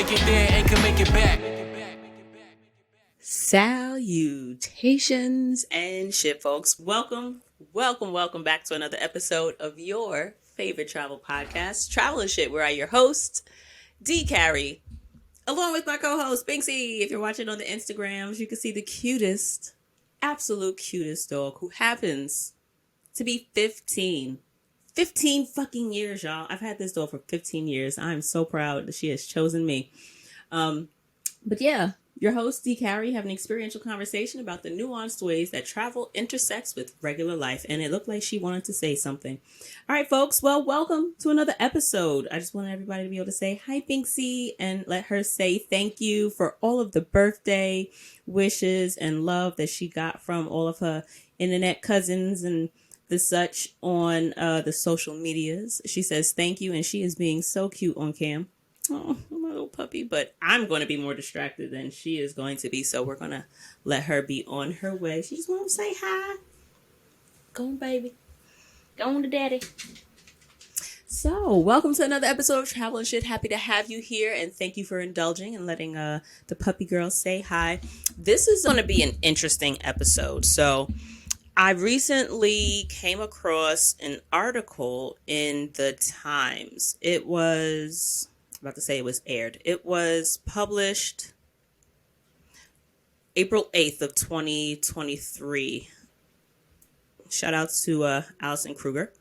make it there and can make it back. Salutations and shit, folks. Welcome back to another episode of your favorite travel podcast, Travel and Shit, where I, your host, D. Carrie, along with my co-host, Binksy. If you're watching on the Instagrams, you can see the cutest, absolute cutest dog who happens to be 15. 15 fucking years, y'all. I've had this dog for 15 years. I'm so proud that she has chosen me. But yeah, your host, D. Carrie, having an experiential conversation about the nuanced ways that travel intersects with regular life. And it looked like she wanted to say something. All right, folks. Well, welcome to another episode. I just wanted everybody to be able to say hi, Binksy, and let her say thank you for all of the birthday wishes and love that she got from all of her internet cousins and the such on the social medias. She says thank you, and she is being so cute on cam. Oh, my little puppy. But I'm going to be more distracted than she is going to be, so we're going to let her be on her way. She just wants to say hi. Go on, baby. Go on to daddy. So, welcome to another episode of Travel and Shit. Happy to have you here, and thank you for indulging and letting the puppy girl say hi. This is going to be an interesting episode. So, I recently came across an article in the Times. It was aired. It was published April 8th of 2023. Shout out to Allison Kruger,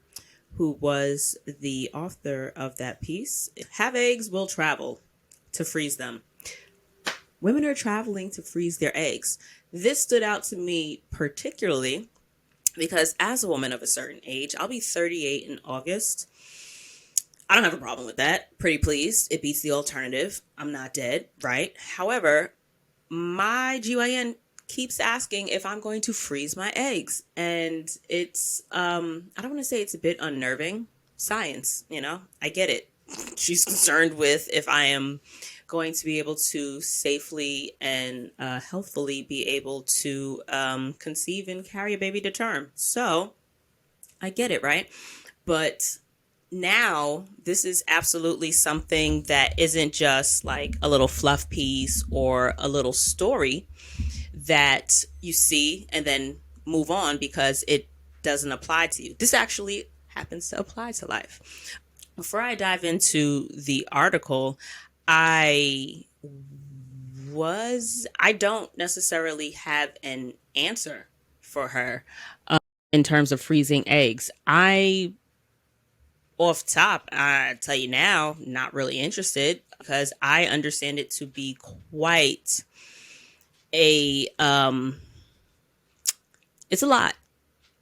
who was the author of that piece. Have eggs, will travel to freeze them. Women are traveling to freeze their eggs. This stood out to me particularly because as a woman of a certain age, I'll be 38 in August. I don't have a problem with that. Pretty pleased. It beats the alternative. I'm not dead, right? However, my GYN keeps asking if I'm going to freeze my eggs. And it's, I don't want to say it's a bit unnerving. Science, I get it. She's concerned with if I am going to be able to safely and healthfully be able to conceive and carry a baby to term. So I get it, right? But now this is absolutely something that isn't just like a little fluff piece or a little story that you see and then move on because it doesn't apply to you. This actually happens to apply to life. Before I dive into the article, I don't necessarily have an answer for her in terms of freezing eggs. Off top, I tell you now, not really interested because I understand it to be quite a, it's a lot.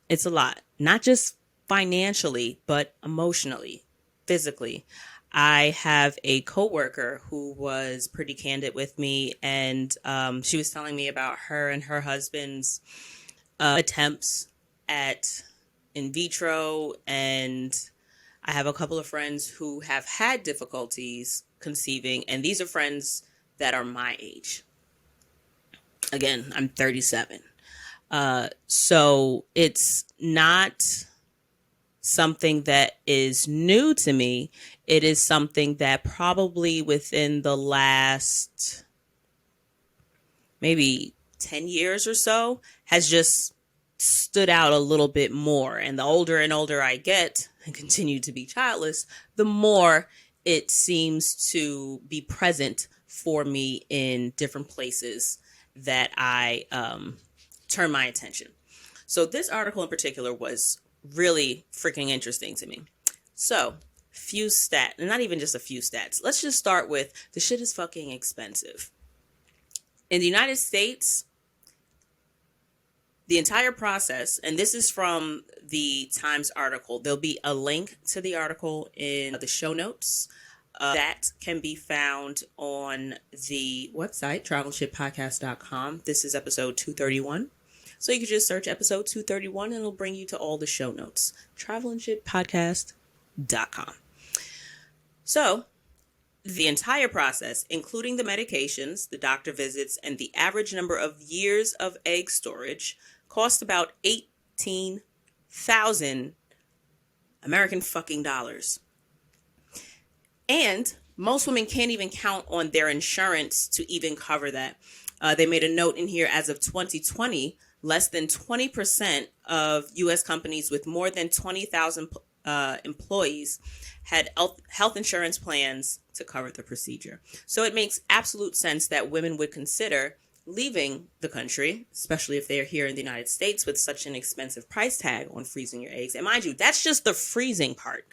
It's a lot, not just financially, but emotionally, physically. I have a coworker who was pretty candid with me, and she was telling me about her and her husband's attempts at in vitro, and I have a couple of friends who have had difficulties conceiving, and these are friends that are my age. Again, I'm 37. So it's not something that is new to me. It is something that probably within the last maybe 10 years or so has just stood out a little bit more. And the older and older I get and continue to be childless, the more it seems to be present for me in different places that I turn my attention. So this article in particular was really freaking interesting to me. So, few stats, not even just a few stats. Let's just start with the shit is fucking expensive. In the United States, the entire process, and this is from the Times article, there'll be a link to the article in the show notes. That can be found on the website, travelshippodcast.com. This is episode 231. So you can just search episode 231 and it'll bring you to all the show notes. travelshippodcast.com. So the entire process, including the medications, the doctor visits, and the average number of years of egg storage, cost about 18,000 American fucking dollars. And Most women can't even count on their insurance to even cover that. They made a note in here as of 2020, less than 20% of U.S. companies with more than 20,000 employees had health insurance plans to cover the procedure. So it makes absolute sense that women would consider leaving the country, especially if they're here in the United States with such an expensive price tag on freezing your eggs. And mind you, that's just the freezing part.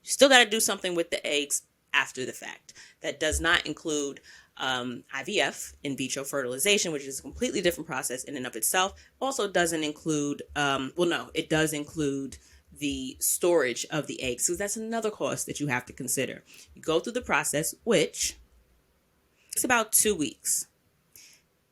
You still got to do something with the eggs after the fact. That does not include IVF, in vitro fertilization, which is a completely different process in and of itself. Also doesn't include, it does include the storage of the eggs. So that's another cost that you have to consider. You go through the process, which takes about 2 weeks,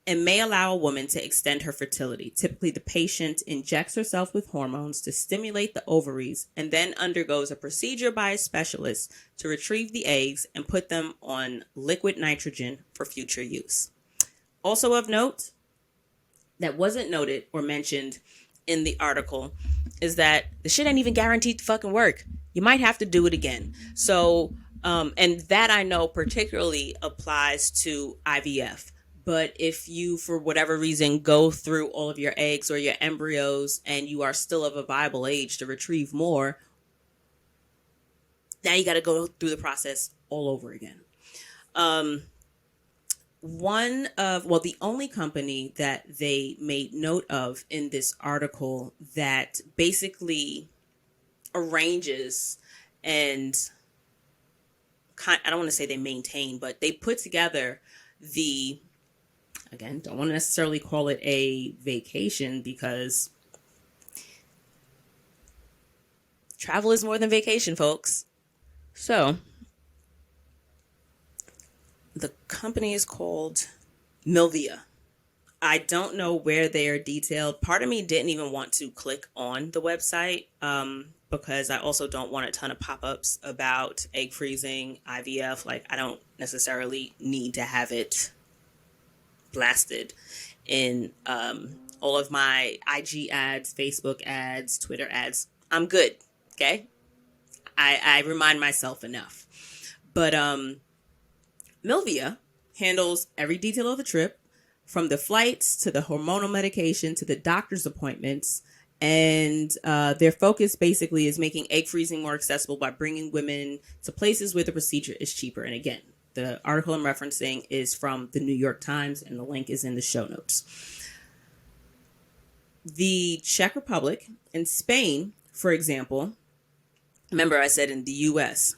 and may allow a woman to extend her fertility. Typically, the patient injects herself with hormones to stimulate the ovaries and then undergoes a procedure by a specialist to retrieve the eggs and put them on liquid nitrogen for future use. Also of note, that wasn't noted or mentioned in the article, is that the shit ain't even guaranteed to fucking work. You might have to do it again. So, and that I know particularly applies to IVF. But if you, for whatever reason, go through all of your eggs or your embryos and you are still of a viable age to retrieve more, now you got to go through the process all over again. The only company that they made note of in this article that basically arranges and I don't want to say they maintain, but they put together again, don't want to necessarily call it a vacation because travel is more than vacation, folks. So the company is called Milvia. I don't know where they are detailed. Part of me didn't even want to click on the website because I also don't want a ton of pop-ups about egg freezing, IVF. Like, I don't necessarily need to have it blasted in all of my IG ads, Facebook ads, Twitter ads. I'm good, okay? I remind myself enough. But Milvia handles every detail of the trip, from the flights to the hormonal medication to the doctor's appointments. And their focus basically is making egg freezing more accessible by bringing women to places where the procedure is cheaper. And again, the article I'm referencing is from the New York Times, and the link is in the show notes. The Czech Republic and Spain, for example, remember I said in the U.S.,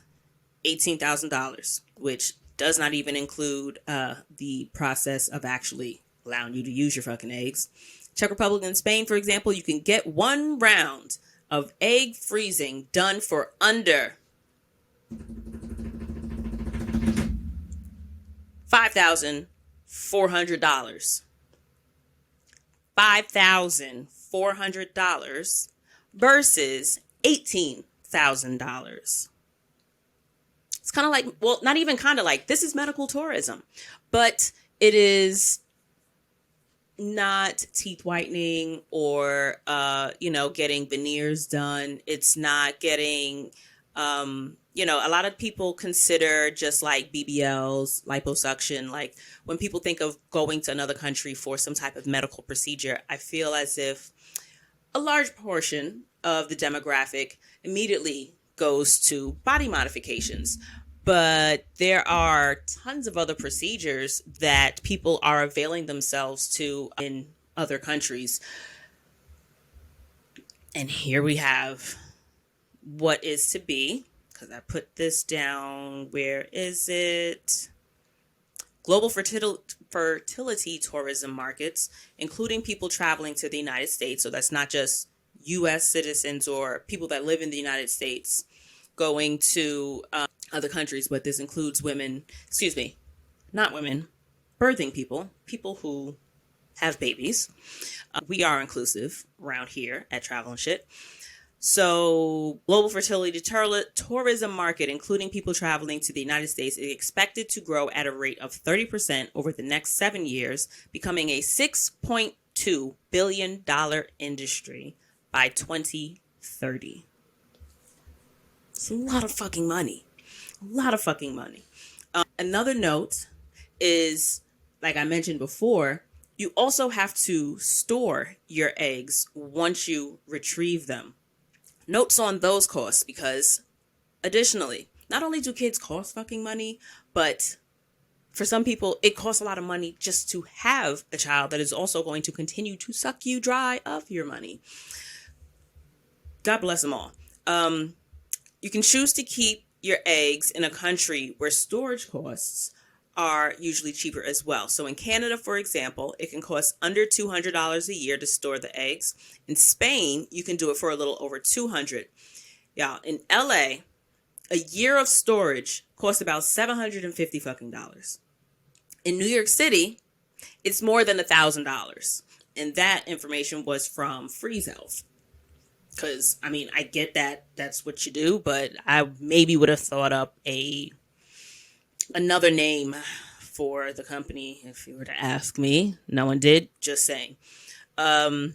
$18,000, which does not even include the process of actually allowing you to use your fucking eggs. Czech Republic and Spain, for example, you can get 1 round of egg freezing done for under $5,400. $5,400 versus $18,000. It's kind of like, well, not even kind of like, this is medical tourism, but it is not teeth whitening or, getting veneers done. It's not getting, a lot of people consider just like BBLs, liposuction. Like when people think of going to another country for some type of medical procedure, I feel as if a large portion of the demographic immediately goes to body modifications. But there are tons of other procedures that people are availing themselves to in other countries. And here we have what is to be, because I put this down, where is it? Global fertility tourism markets, including people traveling to the United States. So that's not just U.S. citizens or people that live in the United States going to other countries, but this includes birthing people who have babies. We are inclusive around here at Travel and Shit. So global fertility tourism market, including people traveling to the United States, is expected to grow at a rate of 30% over the next 7 years, becoming a $6.2 billion industry by 2030. It's a lot of fucking money. Another note is, like I mentioned before, you also have to store your eggs once you retrieve them. Notes on those costs, because additionally, not only do kids cost fucking money, but for some people, it costs a lot of money just to have a child that is also going to continue to suck you dry of your money. God bless them all. You can choose to keep your eggs in a country where storage costs are usually cheaper as well. So in Canada, for example, it can cost under $200 a year to store the eggs. In Spain, you can do it for a little over $200. Yeah, in LA, a year of storage costs about $750 fucking dollars. In New York City, it's more than $1,000. And that information was from Freeze Elf. Because, I mean, I get that that's what you do, but I maybe would have thought up another name for the company if you were to ask me. No one did, just saying. A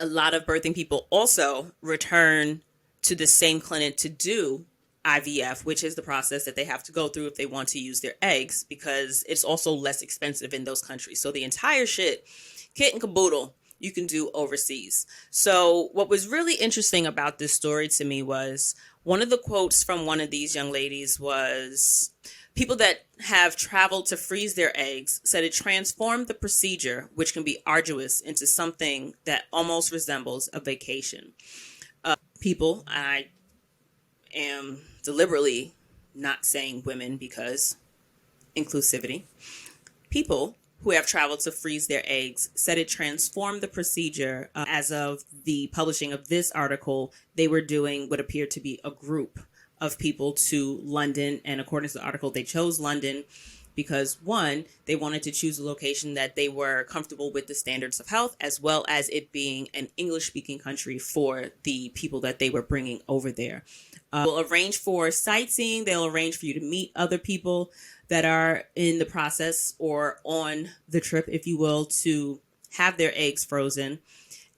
lot of birthing people also return to the same clinic to do IVF, which is the process that they have to go through if they want to use their eggs, because it's also less expensive in those countries. So the entire shit, kit and caboodle, you can do overseas. So what was really interesting about this story to me was one of the quotes from one of these young ladies was, people that have traveled to freeze their eggs said it transformed the procedure, which can be arduous, into something that almost resembles a vacation. People, I am deliberately not saying women because inclusivity. People who have traveled to freeze their eggs said it transformed the procedure. As of the publishing of this article, they were doing what appeared to be a group of people to London. And according to the article, they chose London because, one, they wanted to choose a location that they were comfortable with the standards of health, as well as it being an English-speaking country for the people that they were bringing over there. They'll arrange for sightseeing. They'll arrange for you to meet other people that are in the process or on the trip, if you will, to have their eggs frozen.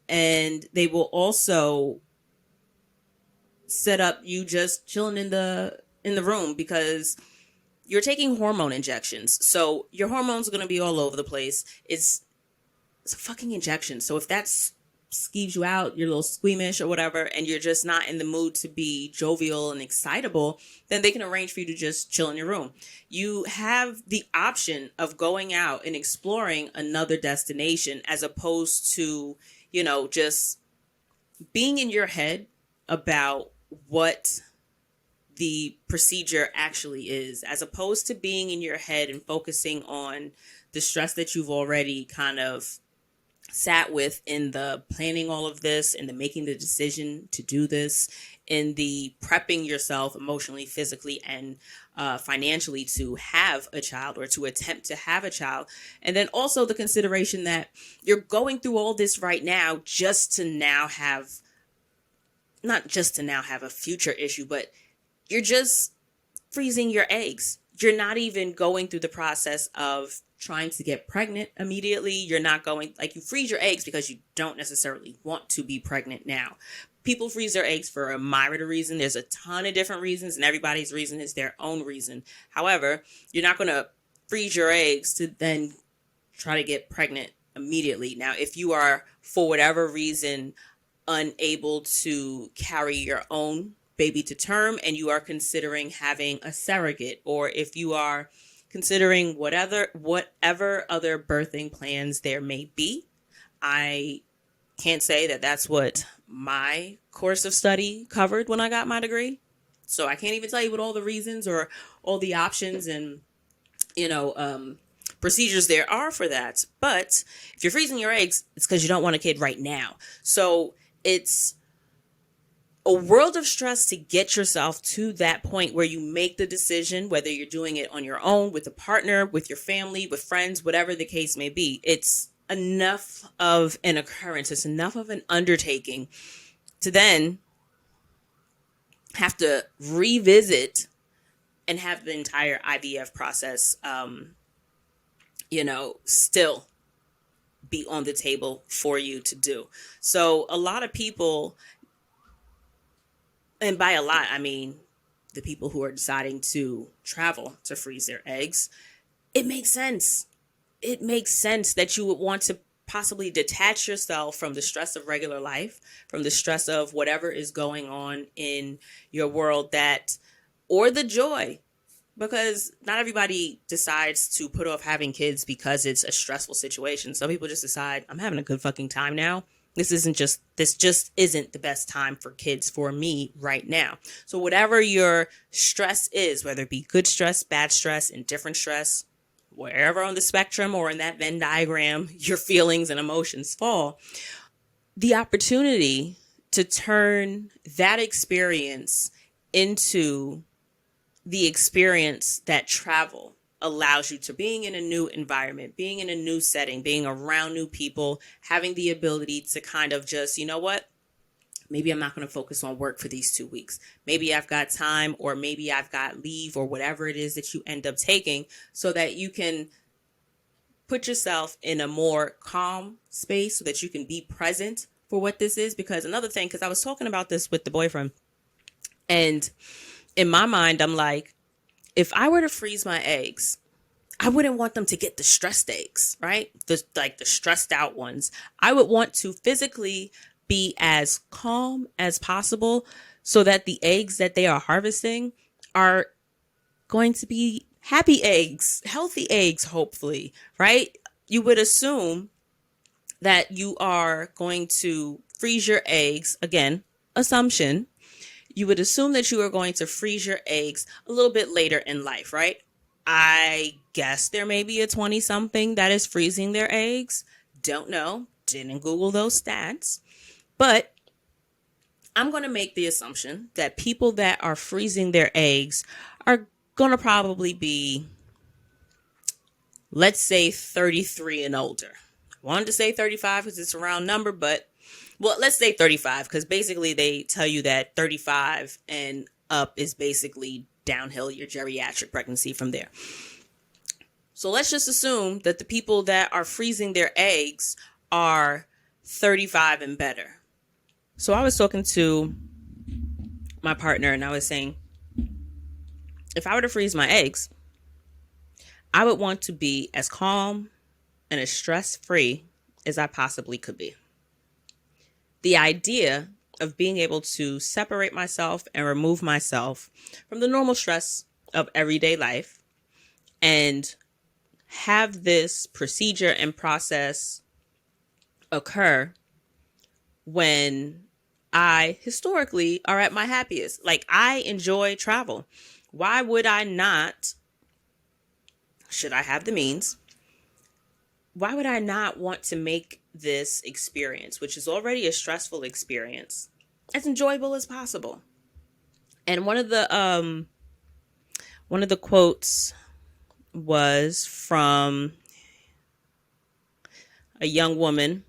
And they will also set up you just chilling in the room, because you're taking hormone injections. So your hormones are going to be all over the place. It's a fucking injection. So if that's skeeves you out, you're a little squeamish or whatever, and you're just not in the mood to be jovial and excitable, then they can arrange for you to just chill in your room. You have the option of going out and exploring another destination, as opposed to, just being in your head about what the procedure actually is, as opposed to being in your head and focusing on the stress that you've already kind of sat with in the planning all of this, in the making the decision to do this, in the prepping yourself emotionally, physically, and financially to have a child, or to attempt to have a child. And then also the consideration that you're going through all this right now just to now have, not just to now have a future issue, but you're just freezing your eggs. You're not even going through the process of trying to get pregnant immediately. You're not going, like, you freeze your eggs because you don't necessarily want to be pregnant now. People freeze their eggs for a myriad of reasons. There's a ton of different reasons, and everybody's reason is their own reason. However, you're not going to freeze your eggs to then try to get pregnant immediately. Now, if you are, for whatever reason, unable to carry your own baby to term, and you are considering having a surrogate, or if you are considering whatever other birthing plans there may be, I can't say that that's what my course of study covered when I got my degree. So I can't even tell you what all the reasons or all the options and, procedures there are for that. But if you're freezing your eggs, it's because you don't want a kid right now. So it's a world of stress to get yourself to that point where you make the decision, whether you're doing it on your own, with a partner, with your family, with friends, whatever the case may be. It's enough of an occurrence. It's enough of an undertaking to then have to revisit and have the entire IVF process, still be on the table for you to do. So a lot of people, and by a lot, I mean the people who are deciding to travel to freeze their eggs, it makes sense. It makes sense that you would want to possibly detach yourself from the stress of regular life, from the stress of whatever is going on in your world, that, or the joy, because not everybody decides to put off having kids because it's a stressful situation. Some people just decide, I'm having a good fucking time now. This just isn't the best time for kids for me right now. So whatever your stress is, whether it be good stress, bad stress, indifferent stress, wherever on the spectrum or in that Venn diagram your feelings and emotions fall, the opportunity to turn that experience into the experience that travel allows you to, being in a new environment, being in a new setting, being around new people, having the ability to kind of just, you know what? Maybe I'm not going to focus on work for these 2 weeks. Maybe I've got time, or maybe I've got leave, or whatever it is that you end up taking, so that you can put yourself in a more calm space so that you can be present for what this is. Because another thing, because I was talking about this with the boyfriend, and in my mind, I'm like, if I were to freeze my eggs, I wouldn't want them to get the stressed eggs, right? The stressed out ones. I would want to physically be as calm as possible so that the eggs that they are harvesting are going to be happy eggs, healthy eggs, hopefully, right? You would assume that you are going to freeze your eggs, again, assumption. You would assume that you are going to freeze your eggs a little bit later in life, right? I guess there may be a 20-something that is freezing their eggs. Don't know. Didn't Google those stats. But I'm going to make the assumption that people that are freezing their eggs are going to probably be, let's say, 33 and older. I wanted to say 35 because it's a round number, but well, let's say 35, because basically they tell you that 35 and up is basically downhill, your geriatric pregnancy from there. So let's just assume that the people that are freezing their eggs are 35 and better. So I was talking to my partner and I was saying, if I were to freeze my eggs, I would want to be as calm and as stress-free as I possibly could be. The idea of being able to separate myself and remove myself from the normal stress of everyday life and have this procedure and process occur when I historically are at my happiest. Like, I enjoy travel. Why would I not, should I have the means, why would I not want to make this experience, which is already a stressful experience, as enjoyable as possible? And one of the quotes was from a young woman,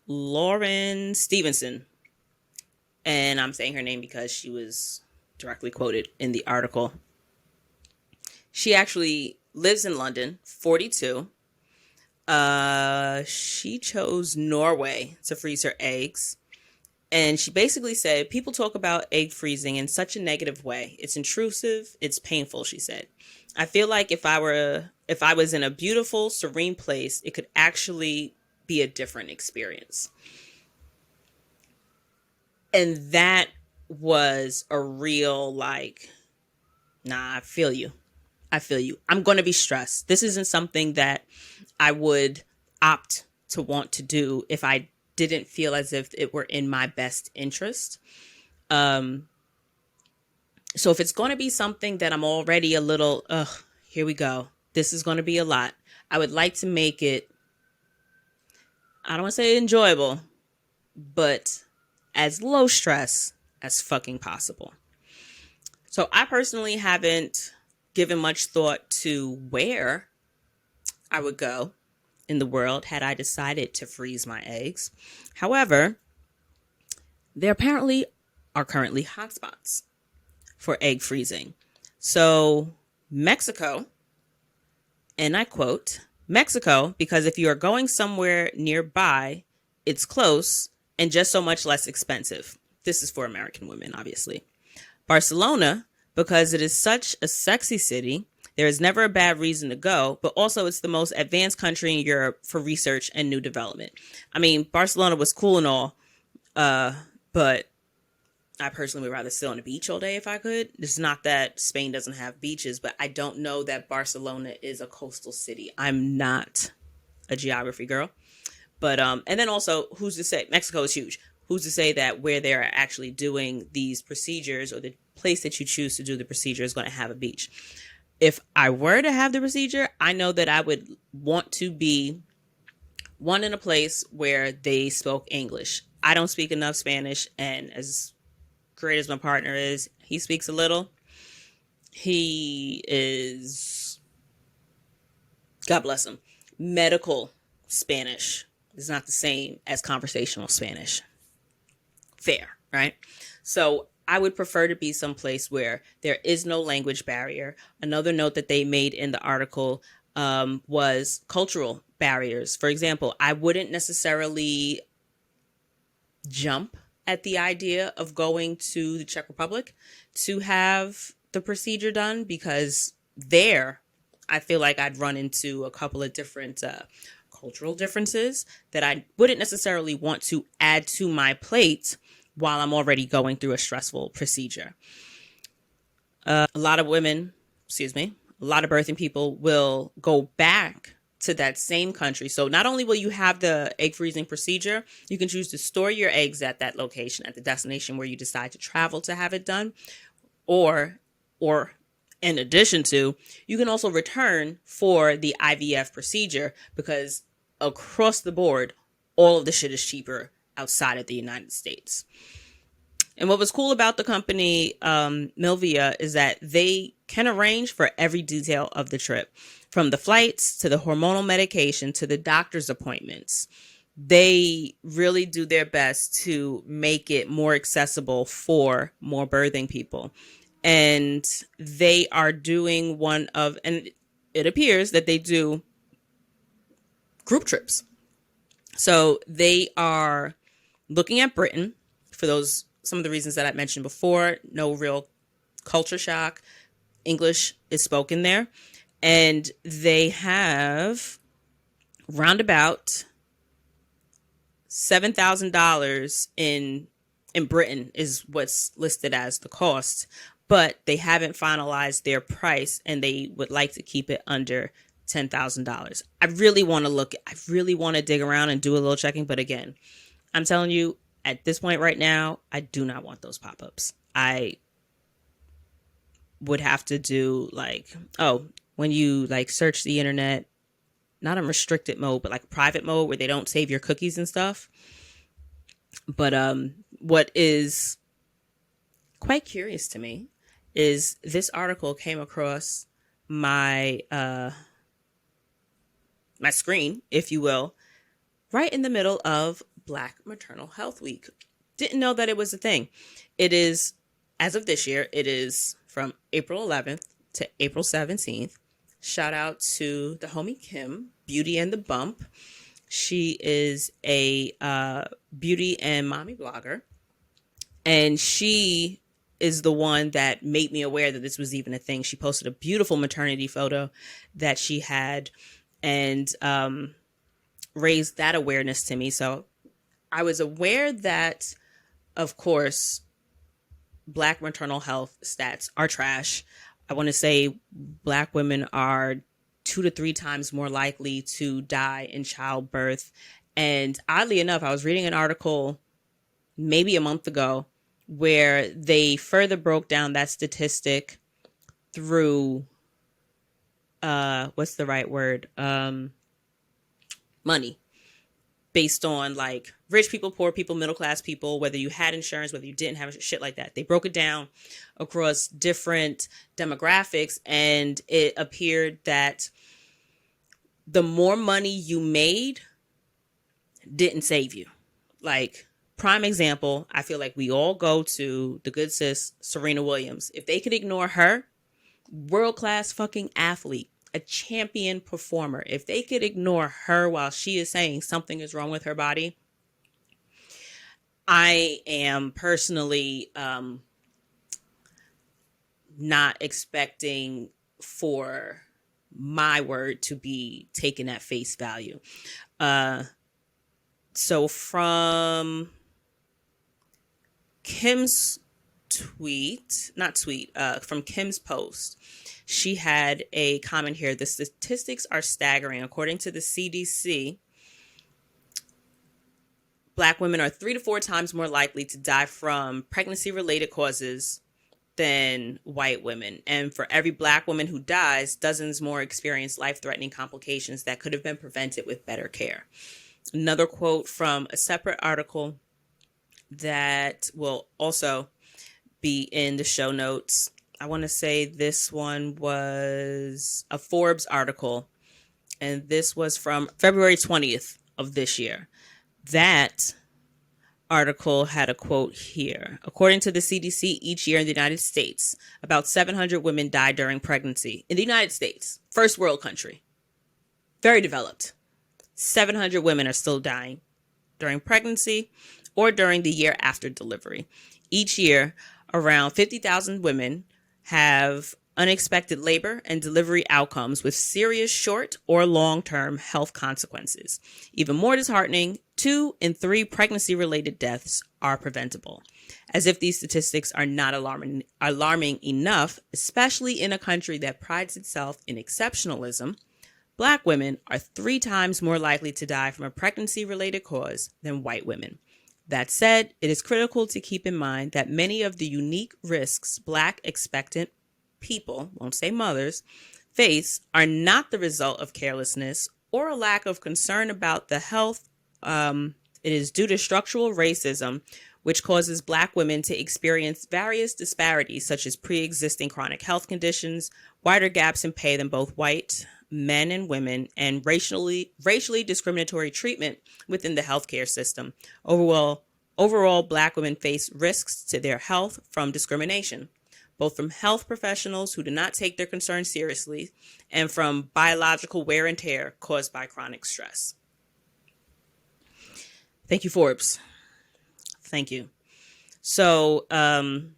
Lauren Stevenson. And I'm saying her name because she was directly quoted in the article. She actually lives in London, 42. She chose Norway to freeze her eggs. And she basically said, people talk about egg freezing in such a negative way. It's intrusive. It's painful, she said. I feel like if I was in a beautiful, serene place, it could actually be a different experience. And that was a real, like, nah, I feel you. I'm going to be stressed. This isn't something that I would opt to want to do if I didn't feel as if it were in my best interest. So if it's going to be something that I'm already a little, here we go, this is going to be a lot, I would like to make it, I don't want to say enjoyable, but as low stress as fucking possible. So I personally haven't given much thought to where I would go in the world had I decided to freeze my eggs. However, there apparently are currently hotspots for egg freezing. So Mexico, and I quote, Mexico, because if you are going somewhere nearby, it's close and just so much less expensive. This is for American women, obviously. Barcelona, because it is such a sexy city, there is never a bad reason to go, but also it's the most advanced country in Europe for research and new development. I mean, Barcelona was cool and all, but I personally would rather sit on the beach all day if I could. It's not that Spain doesn't have beaches, but I don't know that Barcelona is a coastal city. I'm not a geography girl. But and then also, who's to say Mexico is huge? Who's to say that where they're actually doing these procedures or the place that you choose to do the procedure is going to have a beach? If I were to have the procedure, I know that I would want to be one in a place where they spoke English. I don't speak enough Spanish, and as great as my partner is, he speaks a little. He is, God bless him, medical Spanish is not the same as conversational Spanish. Fair, right? So I would prefer to be someplace where there is no language barrier. Another note that they made in the article was cultural barriers. For example, I wouldn't necessarily jump at the idea of going to the Czech Republic to have the procedure done, because there I feel like I'd run into a couple of different cultural differences that I wouldn't necessarily want to add to my plate while I'm already going through a stressful procedure. A lot of birthing people will go back to that same country. So not only will you have the egg freezing procedure, you can choose to store your eggs at that location, at the destination where you decide to travel to have it done. Or in addition to, you can also return for the IVF procedure, because across the board, all of the shit is cheaper outside of the United States. And what was cool about the company Milvia is that they can arrange for every detail of the trip, from the flights to the hormonal medication to the doctor's appointments. They really do their best to make it more accessible for more birthing people. And they are doing and it appears that they do group trips. So they are looking at Britain for some of the reasons that I mentioned before. No real culture shock. English is spoken there. And they have roundabout $7,000 in Britain is what's listed as the cost, but they haven't finalized their price, and they would like to keep it under $10,000. I really want to dig around and do a little checking. But again, I'm telling you, at this point right now, I do not want those pop-ups. I would have to do when you search the internet, not in restricted mode, but private mode where they don't save your cookies and stuff. But what is quite curious to me is this article came across my my screen, if you will, right in the middle of Black Maternal Health Week. Didn't know that it was a thing. It is, as of this year, it is from April 11th to April 17th. Shout out to the homie Kim, Beauty and the Bump. She is a beauty and mommy blogger. And she is the one that made me aware that this was even a thing. She posted a beautiful maternity photo that she had and raised that awareness to me. So I was aware that, of course, Black maternal health stats are trash. I want to say Black women are 2 to 3 times more likely to die in childbirth. And oddly enough, I was reading an article maybe a month ago where they further broke down that statistic through, what's the right word? Money. Based on rich people, poor people, middle class people, whether you had insurance, whether you didn't have shit like that. They broke it down across different demographics, and it appeared that the more money you made didn't save you. Prime example, I feel like we all go to the good sis, Serena Williams. If they could ignore her, world-class fucking athlete, a champion performer, if they could ignore her while she is saying something is wrong with her body, I am personally not expecting for my word to be taken at face value. So from Kim's from Kim's post, she had a comment here. The statistics are staggering. According to the CDC, Black women are 3 to 4 times more likely to die from pregnancy-related causes than white women. And for every Black woman who dies, dozens more experience life-threatening complications that could have been prevented with better care. Another quote from a separate article that will also be in the show notes. I want to say this one was a Forbes article, and this was from February 20th of this year. That article had a quote here. According to the CDC, each year in the United States, about 700 women die during pregnancy. In the United States, first world country, very developed. 700 women are still dying during pregnancy or during the year after delivery. Each year, around 50,000 women have unexpected labor and delivery outcomes with serious short or long-term health consequences. Even more disheartening, 2 in 3 pregnancy-related deaths are preventable. As if these statistics are not alarming enough, especially in a country that prides itself in exceptionalism, Black women are 3 times more likely to die from a pregnancy-related cause than white women. That said, it is critical to keep in mind that many of the unique risks Black expectant people, won't say mothers, face are not the result of carelessness or a lack of concern about the health. It is due to structural racism, which causes Black women to experience various disparities such as pre-existing chronic health conditions, wider gaps in pay than both white men and women, and racially discriminatory treatment within the healthcare system. Overall, Black women face risks to their health from discrimination, both from health professionals who do not take their concerns seriously and from biological wear and tear caused by chronic stress. Thank you, Forbes. Thank you. So, the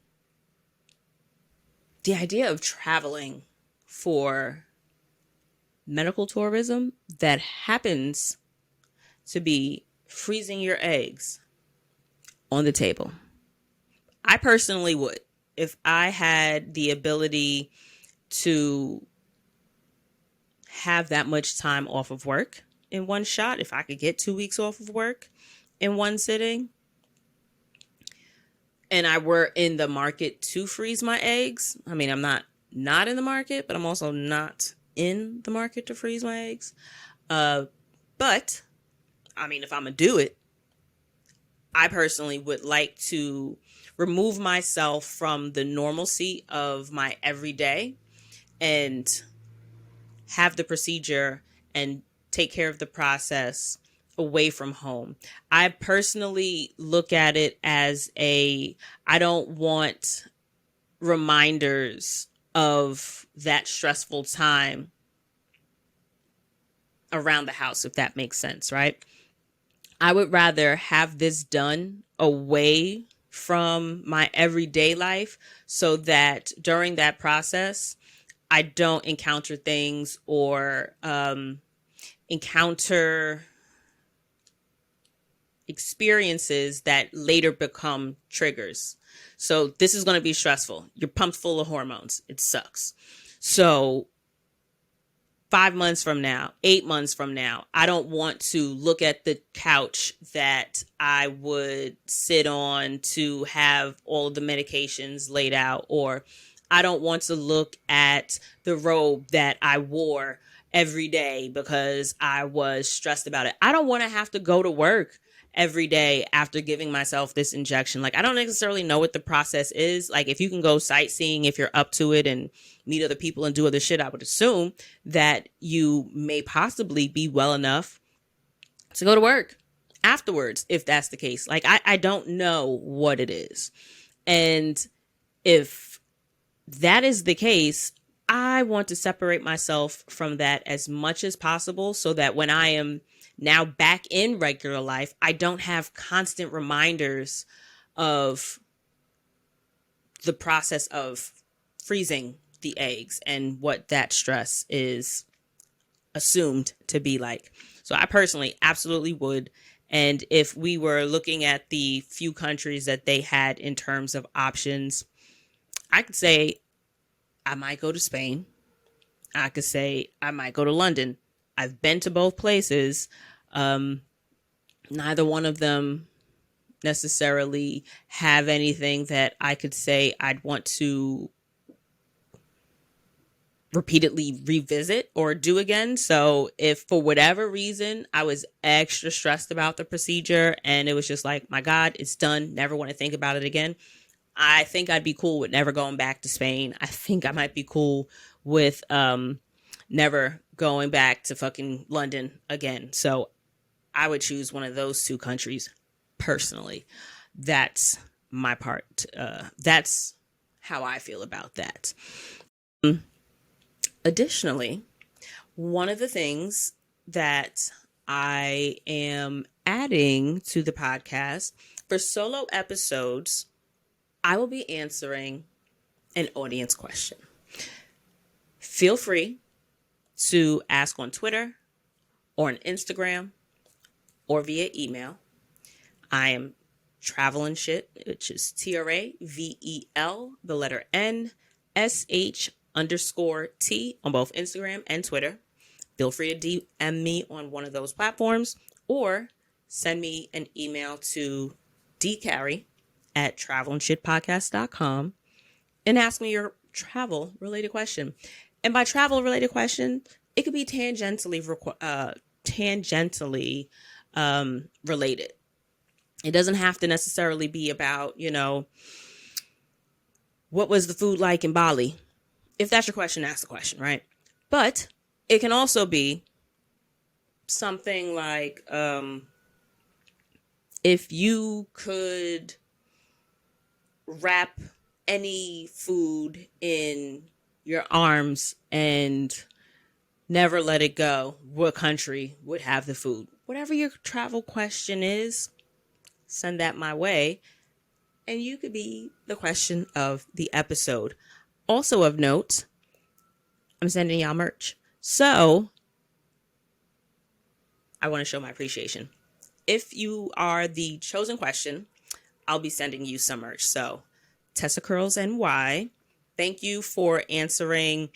idea of traveling for medical tourism that happens to be freezing your eggs on the table. I personally would. If I had the ability to have that much time off of work in one shot, if I could get 2 weeks off of work in one sitting, and I were in the market to freeze my eggs, I mean, I'm not in the market, but I'm also not in the market to freeze my eggs. But, I mean, if I'm going to do it, I personally would like to remove myself from the normalcy of my everyday and have the procedure and take care of the process away from home. I personally look at it as I don't want reminders of that stressful time around the house, if that makes sense, right? I would rather have this done away from my everyday life so that during that process, I don't encounter things or encounter experiences that later become triggers. So this is going to be stressful. You're pumped full of hormones. It sucks. So 5 months from now, 8 months from now, I don't want to look at the couch that I would sit on to have all of the medications laid out, or I don't want to look at the robe that I wore every day because I was stressed about it. I don't want to have to go to work every day after giving myself this injection. Like, I don't necessarily know what the process is. Like, if you can go sightseeing, if you're up to it and meet other people and do other shit, I would assume that you may possibly be well enough to go to work afterwards, if that's the case. Like, I don't know what it is. And if that is the case, I want to separate myself from that as much as possible so that when I am now back in regular life, I don't have constant reminders of the process of freezing the eggs and what that stress is assumed to be like. So I personally absolutely would. And if we were looking at the few countries that they had in terms of options, I could say I might go to Spain. I could say I might go to London. I've been to both places. Neither one of them necessarily have anything that I could say I'd want to repeatedly revisit or do again. So if for whatever reason I was extra stressed about the procedure and it was just like, my God, it's done, never want to think about it again, I think I'd be cool with never going back to Spain. I think I might be cool with never going back to fucking London again. So I would choose one of those two countries personally. That's my part. That's how I feel about that. Additionally, one of the things that I am adding to the podcast for solo episodes, I will be answering an audience question. Feel free to ask on Twitter or on Instagram or via email. I am Travelin' Shit, which is TRAVEL, the letter NSH_T on both Instagram and Twitter. Feel free to DM me on one of those platforms or send me an email to dcarry@travelandshitpodcast.com and ask me your travel related question. And by travel related question, it could be tangentially related. It doesn't have to necessarily be about, what was the food like in Bali? If that's your question, ask the question, right? But it can also be something like, if you could wrap any food in your arms and never let it go, what country would have the food? Whatever your travel question is, send that my way, and you could be the question of the episode. Also of note, I'm sending y'all merch. So I want to show my appreciation. If you are the chosen question, I'll be sending you some merch. So Tessa Curls NY, thank you for answering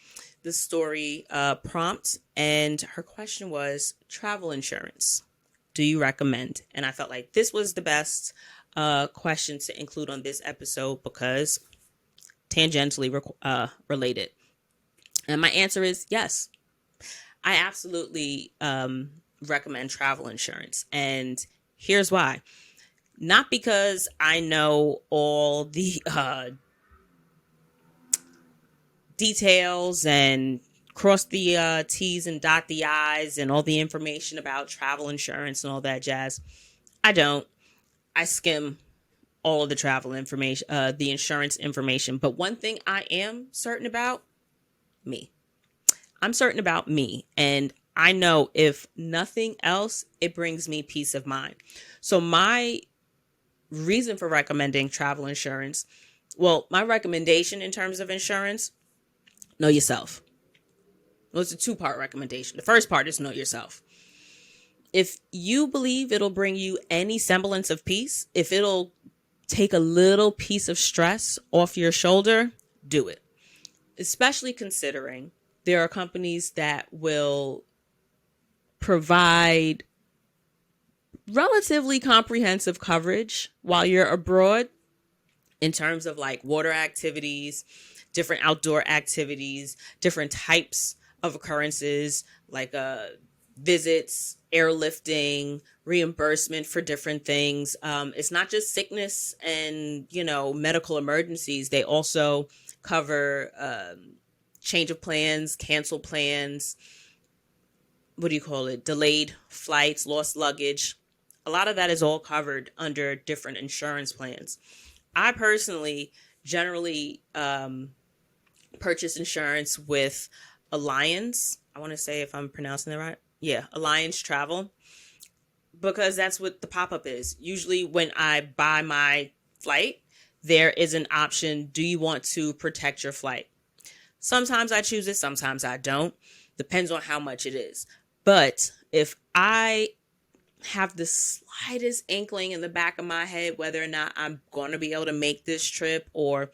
the story prompt. And her question was travel insurance. Do you recommend? And I felt like this was the best question to include on this episode because tangentially related. And my answer is yes. I absolutely recommend travel insurance. And here's why. Not because I know all the details and cross the T's and dot the I's and all the information about travel insurance and all that jazz. I don't. I skim all of the travel information, the insurance information. But one thing I am certain about, me. I'm certain about me. And I know if nothing else, it brings me peace of mind. So my reason for recommending travel insurance, well, my recommendation in terms of insurance, know yourself. Well, it's a two-part recommendation. The first part is know yourself. If you believe it'll bring you any semblance of peace, if it'll take a little piece of stress off your shoulder, do it. Especially considering there are companies that will provide relatively comprehensive coverage while you're abroad in terms of like water activities, different outdoor activities, different types of occurrences like visits, airlifting, reimbursement for different things. It's not just sickness and, medical emergencies. They also cover change of plans, cancel plans, delayed flights, lost luggage. A lot of that is all covered under different insurance plans. I personally generally purchase insurance with Alliance. I want to say if I'm pronouncing that right. Yeah, Alliance Travel. Because that's what the pop-up is. Usually when I buy my flight, there is an option. Do you want to protect your flight? Sometimes I choose it, sometimes I don't. Depends on how much it is. But if I have the slightest inkling in the back of my head whether or not I'm going to be able to make this trip, or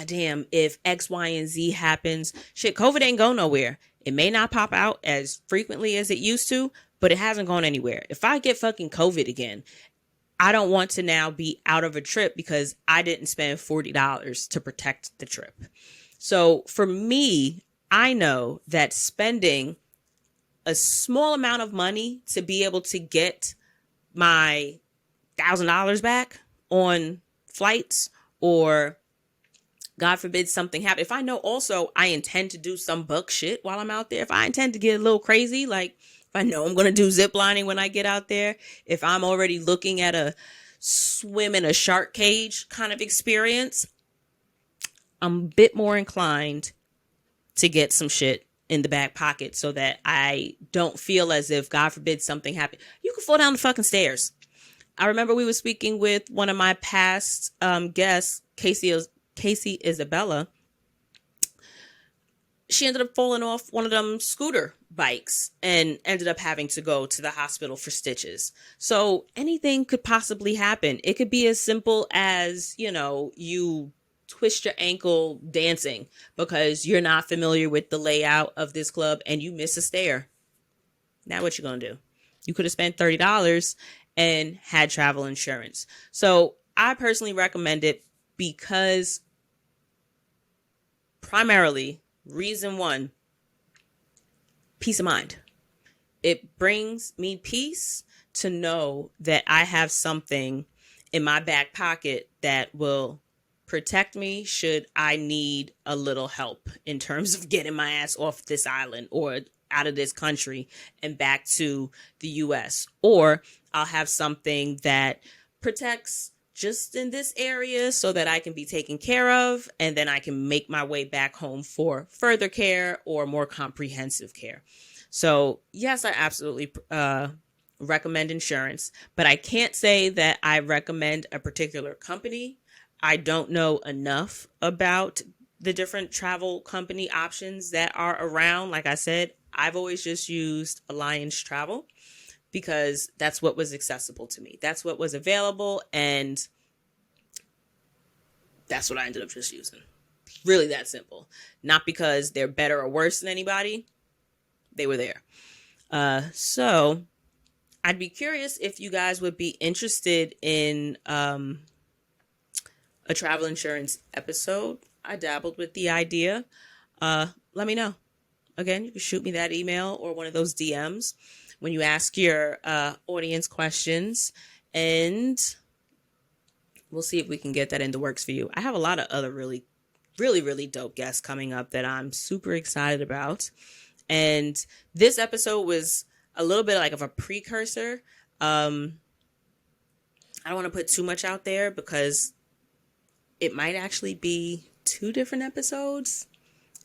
damn, if X, Y, and Z happens, shit, COVID ain't go nowhere. It may not pop out as frequently as it used to, but it hasn't gone anywhere. If I get fucking COVID again, I don't want to now be out of a trip because I didn't spend $40 to protect the trip. So for me, I know that spending a small amount of money to be able to get my $1,000 back on flights, or God forbid something happen. If I know also I intend to do some buck shit while I'm out there, if I intend to get a little crazy, like if I know I'm going to do zip lining when I get out there, if I'm already looking at a swim in a shark cage kind of experience, I'm a bit more inclined to get some shit in the back pocket so that I don't feel as if, God forbid, something happened. You could fall down the fucking stairs. I remember we were speaking with one of my past guests, Casey Isabella. She ended up falling off one of them scooter bikes and ended up having to go to the hospital for stitches. So anything could possibly happen. It could be as simple as, you twist your ankle dancing because you're not familiar with the layout of this club and you miss a stair. Now what you gonna do? You could have spent $30 and had travel insurance. So I personally recommend it because primarily, reason one, peace of mind. It brings me peace to know that I have something in my back pocket that will protect me should I need a little help in terms of getting my ass off this island or out of this country and back to the US. Or I'll have something that protects just in this area so that I can be taken care of, and then I can make my way back home for further care or more comprehensive care. So yes, I absolutely recommend insurance, but I can't say that I recommend a particular company. I don't know enough about the different travel company options that are around. Like I said, I've always just used Alliance Travel because that's what was accessible to me. That's what was available, and that's what I ended up just using. Really that simple. Not because they're better or worse than anybody. They were there. So I'd be curious if you guys would be interested in a travel insurance episode. I dabbled with the idea. Let me know. Again, you can shoot me that email or one of those DMs when you ask your audience questions, and we'll see if we can get that in the works for you. I have a lot of other really, really, really dope guests coming up that I'm super excited about. And this episode was a little bit like of a precursor. I don't want to put too much out there because it might actually be 2 different episodes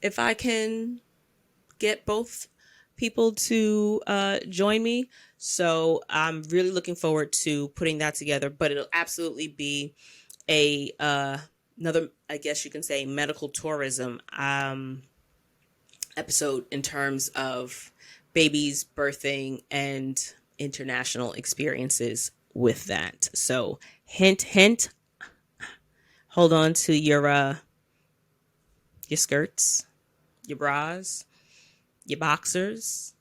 if I can get both people to join me. So I'm really looking forward to putting that together, but it'll absolutely be another, I guess you can say, medical tourism episode in terms of babies, birthing, and international experiences with that. So hint, hint, hold on to your skirts, your bras, your boxers,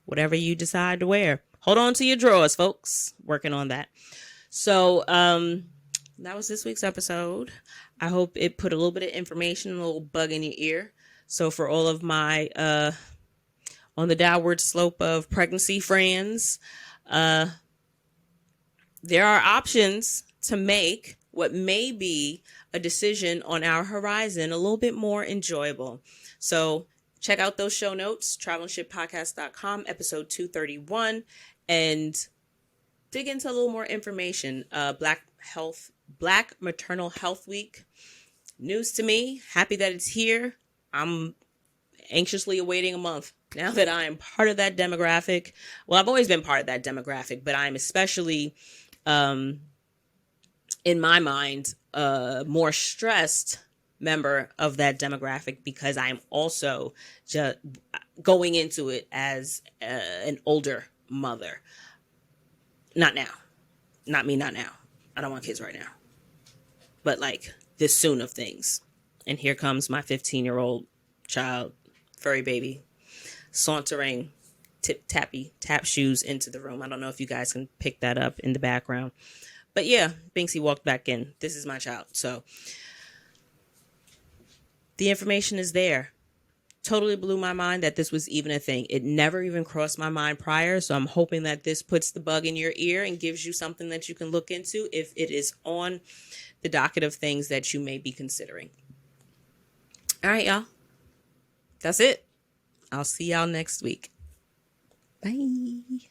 whatever you decide to wear. Hold on to your drawers, folks. Working on that. So that was this week's episode. I hope it put a little bit of information, a little bug in your ear. So for all of my on the downward slope of pregnancy friends, there are options to make what may be a decision on our horizon a little bit more enjoyable. So check out those show notes, travelandshippodcast.com, episode 231, and dig into a little more information. Black Maternal Health Week. News to me. Happy that it's here. I'm anxiously awaiting a month now that I am part of that demographic. Well, I've always been part of that demographic, but I'm especially, in my mind, more stressed member of that demographic because I'm also just going into it as an older mother. Not now. Not me, not now. I don't want kids right now. But like this soon of things. And here comes my 15-year-old child, furry baby, sauntering tap shoes into the room. I don't know if you guys can pick that up in the background. But yeah, Binksy walked back in. This is my child. So the information is there. Totally blew my mind that this was even a thing. It never even crossed my mind prior. So I'm hoping that this puts the bug in your ear and gives you something that you can look into if it is on the docket of things that you may be considering. All right, y'all. That's it. I'll see y'all next week. Bye.